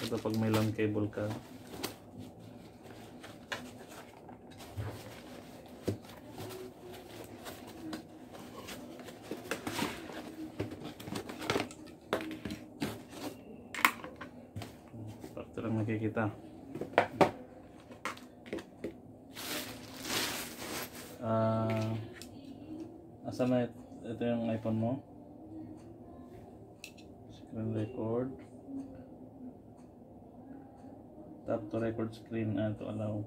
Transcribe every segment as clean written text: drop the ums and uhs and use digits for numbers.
Ito pag may LAN cable ka. Ito lang nakikita. Asan na ito yung iPhone mo? Screen record. Tap to record screen to allow.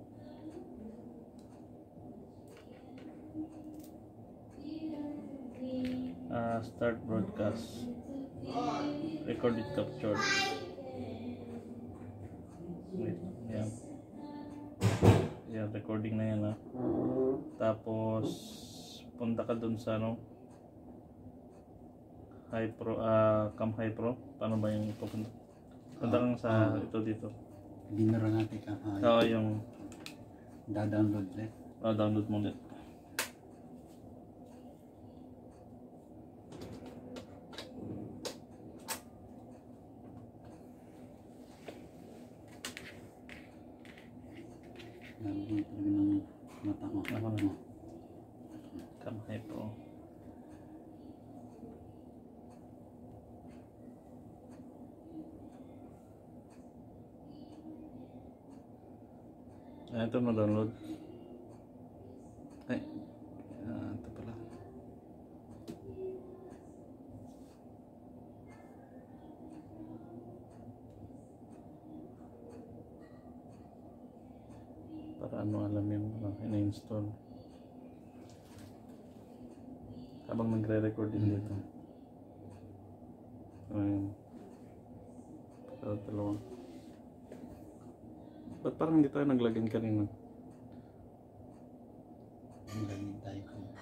Start broadcast. Recorded captured. Wait, yan. Yan, recording na yan Tapos punta ka dun sa High Pro, Cam High Pro. Paano ba yung pupunta? Punta kang sa ito dito. Dinara natin ka. Oo, yung Da-download ulit. download mo ulit. Nalagyan talaga ng mata mo. Cam High Pro. Ito na download. Ay, ito pala. Para alam yung ina-install. Habang nagre-record din dito. Ayun. Dalawa. Ba't parang hindi tayo naglagin kanina? Naglagin tayo kanina.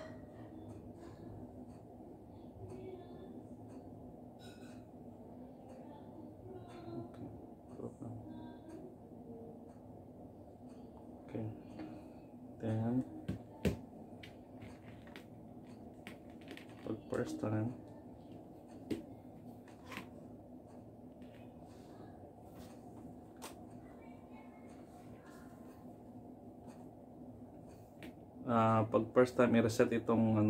Okay. Then, pag first time, pag first time i-reset itong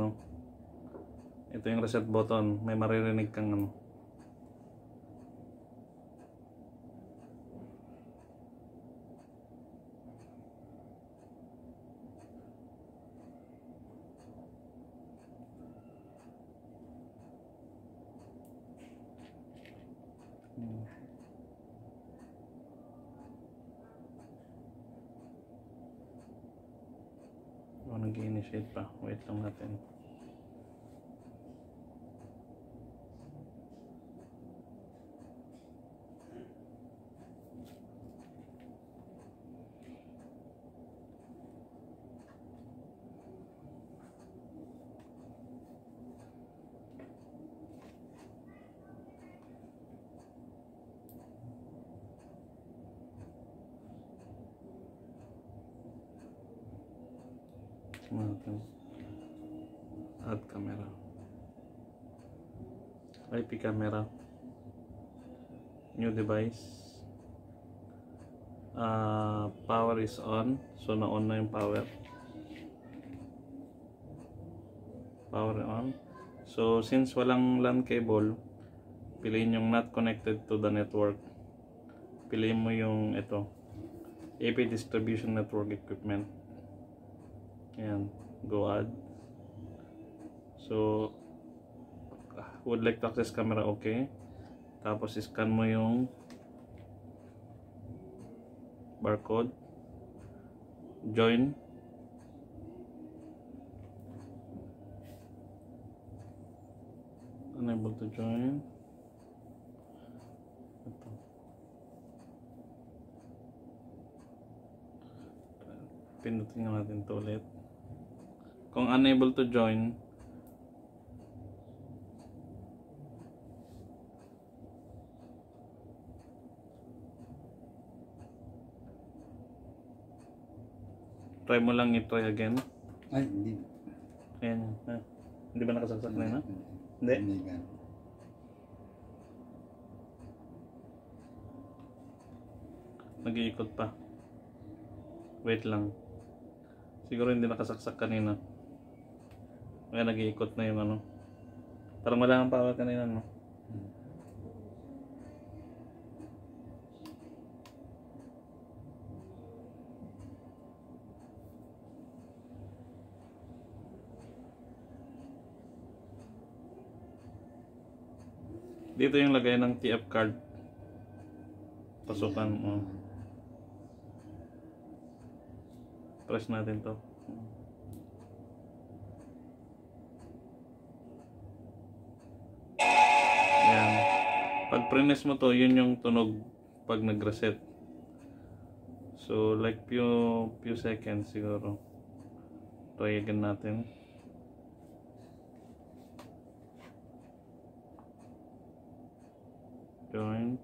ito yung reset button, may maririnig kang nag-initiate pa. Wait lang natin. Add camera, IP camera, new device, power is on, so na-on na yung power on. So since walang LAN cable, piliin yung not connected to the network, piliin mo yung ito, AP distribution network equipment. Ayan, go add. So would like to access camera, okay. Tapos scan mo yung barcode, join, unable to join. Ito. Pindutin nga natin ito ulit. Kung unable to join, try mo lang i-try again. Ay, hindi. Ayan. Hindi ba nakasaksak na yun? Hindi? Hindi gan. Nag-iikot pa. Wait lang. Siguro hindi nakasaksak kanina. Kaya nag-iikot na yung ano. Parang wala kang power kanina, no? Dito yung lagay ng TF card. Pasukan mo. Press natin to. Ayan. Pag press mo to, yun yung tunog pag nag-reset. So like few seconds siguro. Try again natin. Join.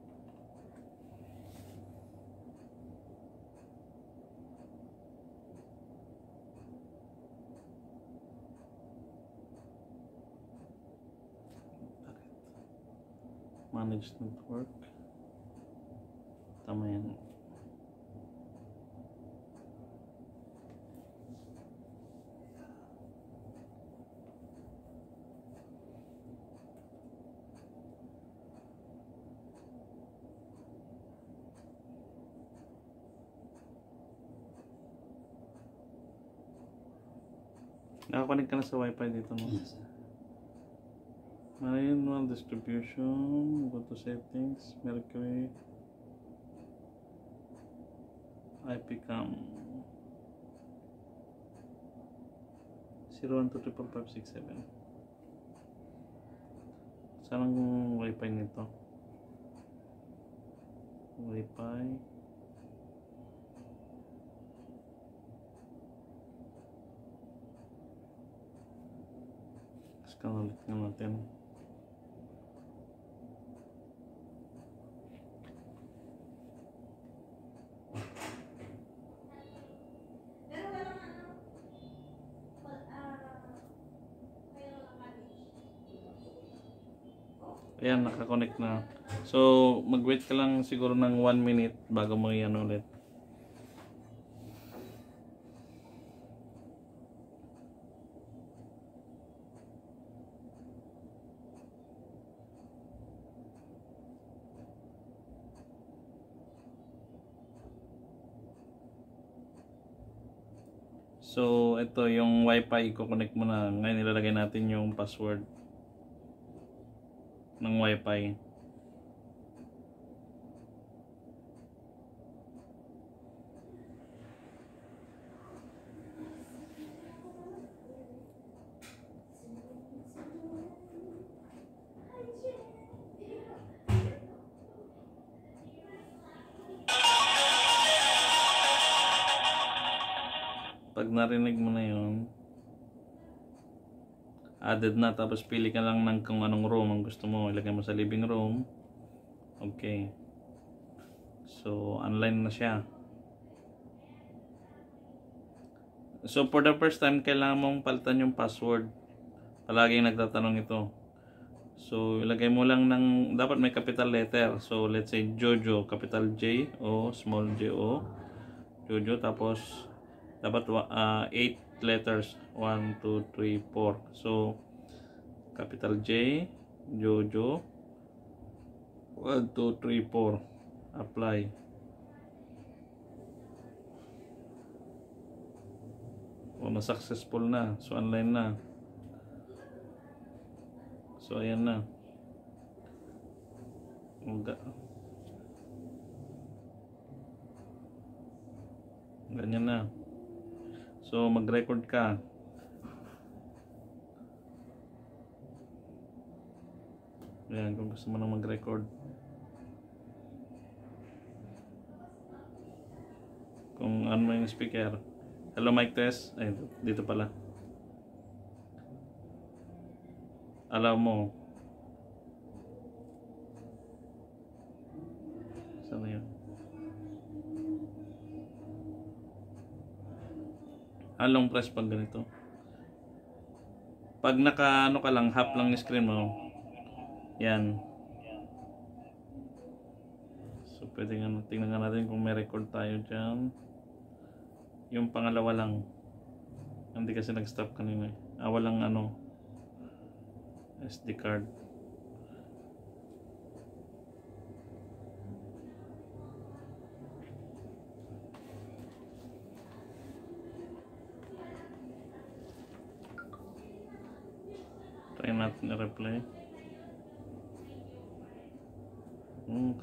Manage network. Tama yan. Nakakonig ka na sa wifi dito, no? Yes, sir. Manual distribution, go to settings, Mercury, IPCAM 01234567. Saan ang wifi nito? Wifi. Scan ulit nga natin. Ayan, nakakonect na. So, mag-wait ka lang siguro ng 1 minute bago mo yan ulit. So, ito yung wifi, i-connect mo na. Ngayon ilalagay natin yung password ng wifi. Pag narinig mo na yun, added na, tapos pili ka lang ng kung anong room ang gusto mo. Ilagay mo sa living room. Okay. So, online na siya. So, for the first time, kailangan mong palitan yung password. Palaging nagtatanong ito. So, ilagay mo lang ng, dapat may capital letter. So, let's say Jojo, capital J o small J O. Jojo, tapos dapat 8 letters. 1, 2, 3, 4. So, capital J, Jojo. 1, 2, 3, 4. Apply. O, na-successful na. So, online na. So, ayan na. Ganyan na. So, mag-record ka. Ayan, kung gusto mo nang mag-record. Kung ano yung speaker. Hello, mic test. Ay, dito pala. Allow mo. Saan na yun? Long press pag ganito. Pag naka ano ka lang, half lang yung screen mo. Yan. So pwede nga, tingnan nga natin kung may record tayo dyan. Yung pangalawa lang. Hindi kasi nag-stop kanina. Walang ano, SD card. Try natin i-replay.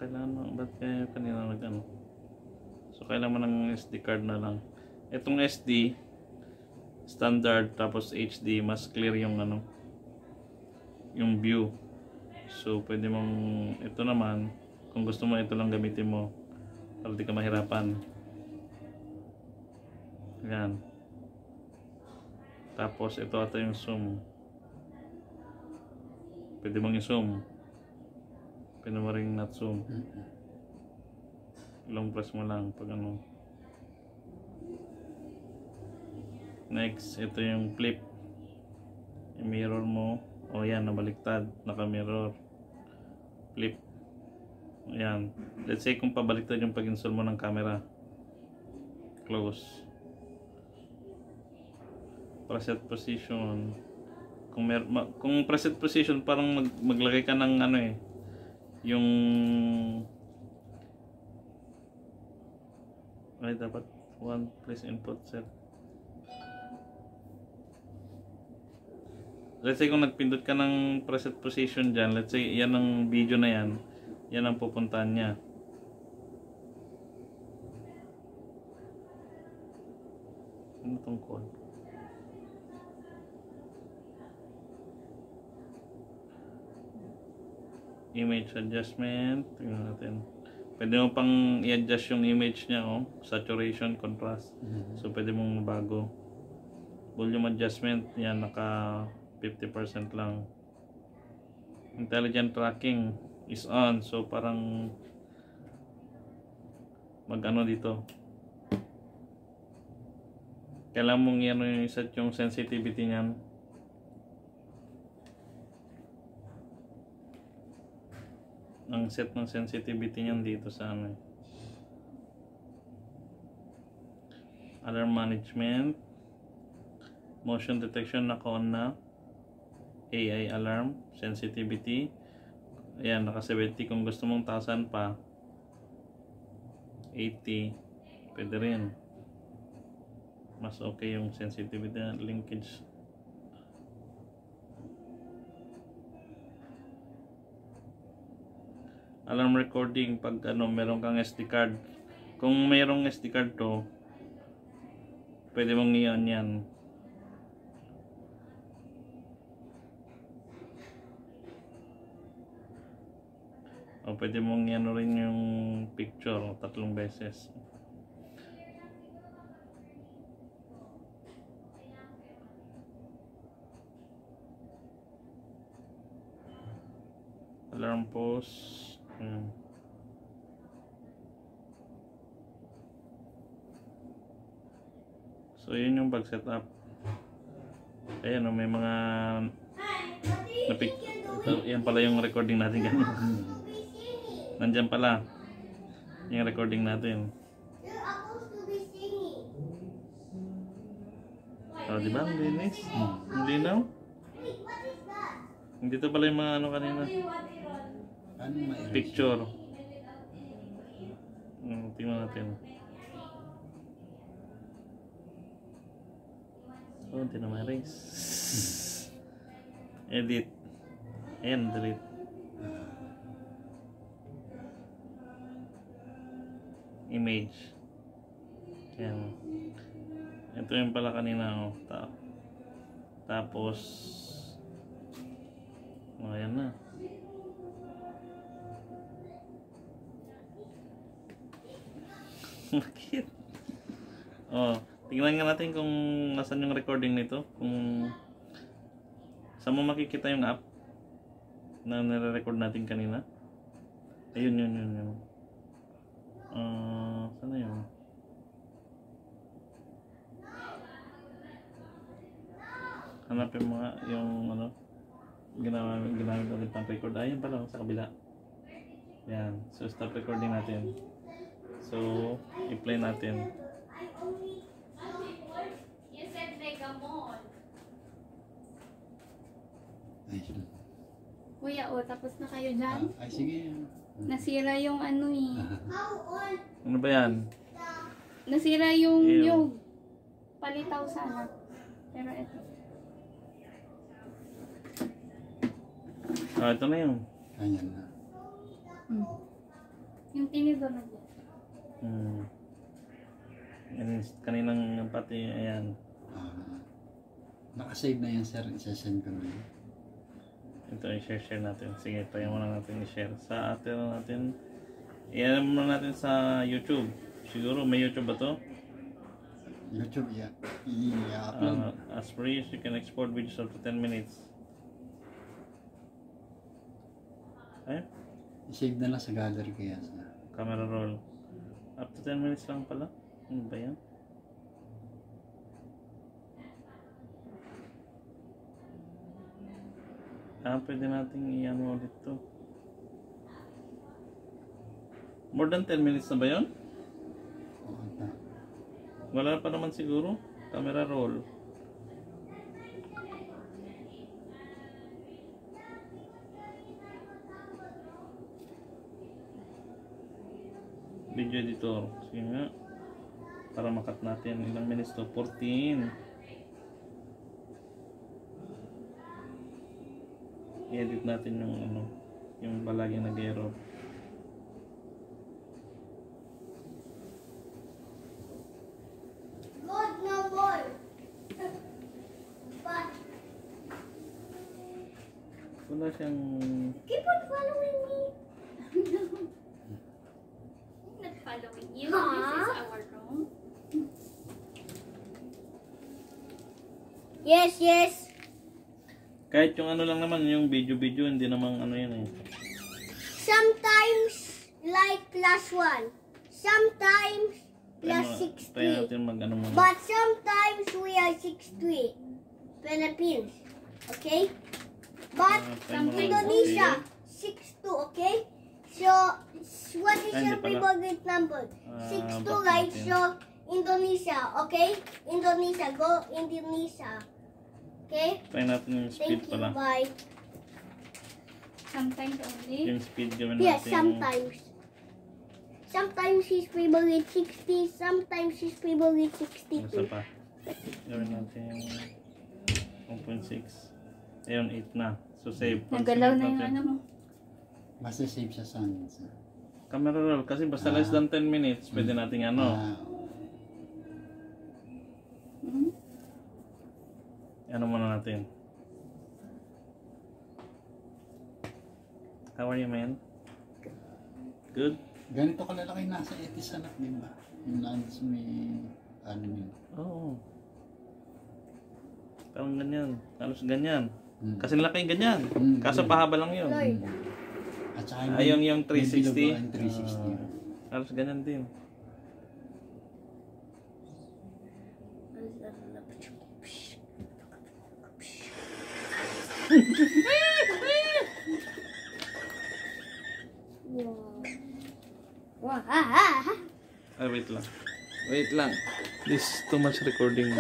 Kailangan, ba't kaya kanina nag-ano? So, kailangan ng SD card na lang. Itong SD, standard, tapos HD, mas clear yung ano, yung view. So, pwede mong, ito naman, kung gusto mo, ito lang gamitin mo para di ka mahirapan. Yan. Tapos, ito ata yung zoom. Pwede mong i-zoom. Pwede mo rin not zoom. Long press mo lang pag ano. Next, ito yung flip. I-mirror mo. O yan, nabaliktad. Naka-mirror. Flip. Ayan. Let's say kung pabaliktad yung pag-install mo ng camera. Close. Preset position. Kung preset position, parang maglagay ka ng ano eh. Yung dapat one place input set. Let's say kung nagpindot ka ng preset position dyan, let's say yan ang video na yan, yan ang pupuntahan niya. Ano itong code? Image adjustment. Tingnan natin. Pwede mo pang i-adjust yung image niya, oh. Saturation, contrast. So, pwede mong mabago. Volume adjustment, yan, naka 50% lang. Intelligent tracking is on. So, parang mag-ano dito. Kailangan mong yung set yung sensitivity niyan. Ang set ng sensitivity niyan dito sa ano. Alarm management. Motion detection naka-on na. AI alarm. Sensitivity. Ayan, naka 70. Kung gusto mong taasan pa, 80. Pwede rin. Mas okay yung sensitivity na linkage. Alarm recording pag ano, meron kang SD card. Kung mayroong SD card to, pwede mong i-on yan. O pwede mong i-ano rin yung picture 3 beses. Alarm pause. So yun yung pag setup. Ayan, may mga yan pala yung recording natin kanina. Nandyan pala yung recording natin. Oh, di ba? Ang linis. Ang linaw. Dito pala yung mga ano kanina. Picture. Tingnan natin. Oh, hindi na ma-erase. Edit. Ayan, delete. Image. Ayan. Ito yung pala kanina. Oh. Tapos ayan na. Bakit? Oh, tingnan nga natin kung nasan yung recording nito. Kung saan mo makikita yung app na nire-record natin kanina. Ayun, yun. Saan na yun? Hanapin mo nga yung ano, ginamit ulit ng record. Ayun pala, sa kabila. Yan. So, stop recording natin. So, i-play natin. You said Megamall. Ay, sila. Kuya, tapos na kayo dyan? Ay, sige. Nasira yung ano eh. Ano ba yan? Nasira yung Ew. yung palitaw sana. Pero ito. Ah, ito na yun. Ayan na. Yung tinidor na dyan. Yan, kaninang pati, ayan. Nakasave na yan, sir. Isa-send ko na yun. Ito, i-share natin. Sige, try muna natin i-share. Sa atin natin, i-ano muna natin sa YouTube. Siguro, may YouTube ba to? YouTube, i-upload. As free as you can export videos up to 10 minutes. Ay, I-save na lang sa gallery kaya sa... camera roll. Up to 10 minutes lang pala. Ano ba yan? Pwede nating i-ano ulit to. More than 10 minutes na ba yun? Oo, na. Wala pa naman siguro. Camera roll. Video editor. Sige nga. Para makat natin. Ilang minutes to? 14. I-edit natin yung ano. Yung palaging nag-error. God, no more. But Wala siyang... keep on following me. Not following you. Huh? This is our room. Yes, yes. Kahit yung ano lang naman, yung video-video, hindi namang ano yun eh. Sometimes like +1. Sometimes Try +63. natin mag-ano muna. But sometimes we are 63 Philippines. Okay? But Try mo lang. Indonesia 62, okay? So what is Ay, your hindi pala. favorite number? 62, back right? natin. So Indonesia, okay? Indonesia, go Indonesia. Okay? Try natin yung speed Thank you, pala. bye. Sometimes only. Yung speed gawin Yes, natin. sometimes. Sometimes his favorite 60, sometimes his favorite Isa 62. pa. Gawin natin 1.6. Ayun, 8 na. So save. Nagalaw na Pag-select yung natin. ano mo. Basta save sa sun, sir. Camera roll. Kasi basta less than 10 minutes, pwede nating ano. Ano muna natin. How are you, man? Good? Ganito kalalaki nasa etis anak, di ba? Yung nandun sa may... ano yun? Oo. Parang ganyan. Halos ganyan. Mm. Kasi laki ganyan. Mm, Kaso ganyan. pahaba lang yun. Lord. At saka Yung may 360. bilog ang 360. Halos ganyan din. Wow. Ay, wait lang. Wait lang. This is too much recording.